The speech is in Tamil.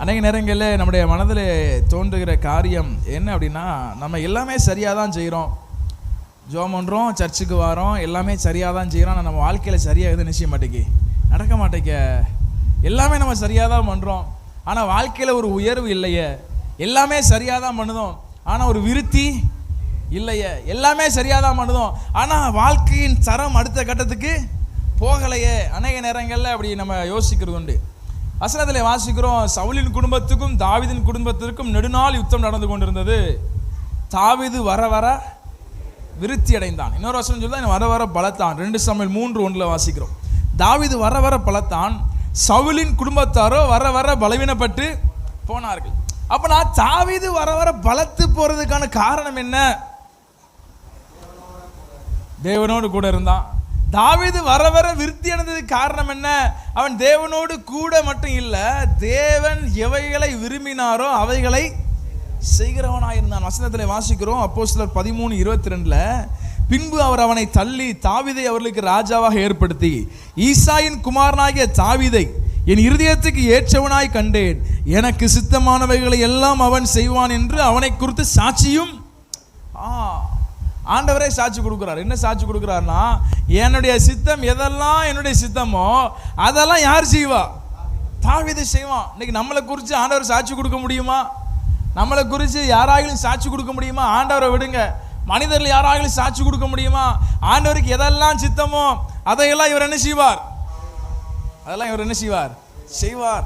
அநேக நேரங்களில் நம்முடைய மனதில் தோன்றுகிற காரியம் என்ன அப்படின்னா, நம்ம எல்லாமே சரியாக தான் செய்கிறோம், ஜெபம் பண்ணுறோம், சர்ச்சுக்கு வரோம், எல்லாமே சரியாக தான் செய்கிறோம். ஆனால் நம்ம வாழ்க்கையில் சரியாக எதுவும் நிச்சய மாட்டேங்க, நடக்க மாட்டேங்க. எல்லாமே நம்ம சரியாக தான் பண்ணுறோம், ஆனால் வாழ்க்கையில் ஒரு உயர்வு இல்லையே. எல்லாமே சரியாக தான் பண்ணுதோம், ஆனால் ஒரு விருத்தி இல்லையே. எல்லாமே சரியாக தான் பண்ணுதோம், ஆனால் வாழ்க்கையின் தரம் அடுத்த கட்டத்துக்கு போகலையே. அநேக நேரங்களில் அப்படி நம்ம யோசிக்கிறது உண்டு. வசனத்தில் வாசிக்கிறோம், சவுலின் குடும்பத்துக்கும் தாவீதின் குடும்பத்திற்கும் நெடுநாள் யுத்தம் நடந்து கொண்டிருந்தது. தாவீது வர வர விருத்தி அடைந்தான். இன்னொரு வசனம் சொல்லுதான், வர வர பலத்தான். 2 சாமுவேல் 3:1 வாசிக்கிறோம். தாவீது வர வர பலத்தான், சவுலின் குடும்பத்தாரோ வர வர பலவீனப்பட்டு போனார்கள். அப்ப நான் தாவீது வர வர பலத்து போறதுக்கான காரணம் என்ன? தேவனோடு கூட இருந்தான். தாவீது வர வர விருத்தி அடைந்ததுக்கு காரணம் என்ன? அவன் தேவனோடு கூட மட்டும் இல்ல, தேவன் எவைகளை விரும்பினாரோ அவைகளை செய்கிறவனாயிருந்தான். வசனத்தில் வாசிக்கிறோம், அப்போஸ்தலர் 13:22, பின்பு அவர் அவனை தள்ளி தாவீதை அவர்களுக்கு ராஜாவாக ஏற்படுத்தி, ஈசாயின் குமாரனாகிய தாவீதை என் இருதயத்துக்கு ஏற்றவனாய் கண்டேன், எனக்கு சித்தமானவைகளை எல்லாம் அவன் செய்வான் என்று அவனை குறித்து சாட்சியும் ஆண்டவரே சாட்சி கொடுக்கிறார். என்ன சாட்சி கொடுக்கிறார்னா, என்னுடைய சித்தம் எதெல்லாம் என்னுடைய சித்தமோ அதெல்லாம் யார் செய்வா? தாவீது செய்வான். இன்னைக்கு நம்மளை குறித்து ஆண்டவர் சாட்சி கொடுக்க முடியுமா? நம்மளை குறித்து யாராகிலும் சாட்சி கொடுக்க முடியுமா? ஆண்டவரை விடுங்க, மனிதர்கள் யாராகிலும் சாட்சி கொடுக்க முடியுமா? ஆண்டவருக்கு எதெல்லாம் சித்தமோ அதையெல்லாம் இவர் என்ன செய்வார்? அதெல்லாம் இவர் என்ன செய்வார்? செய்வார்.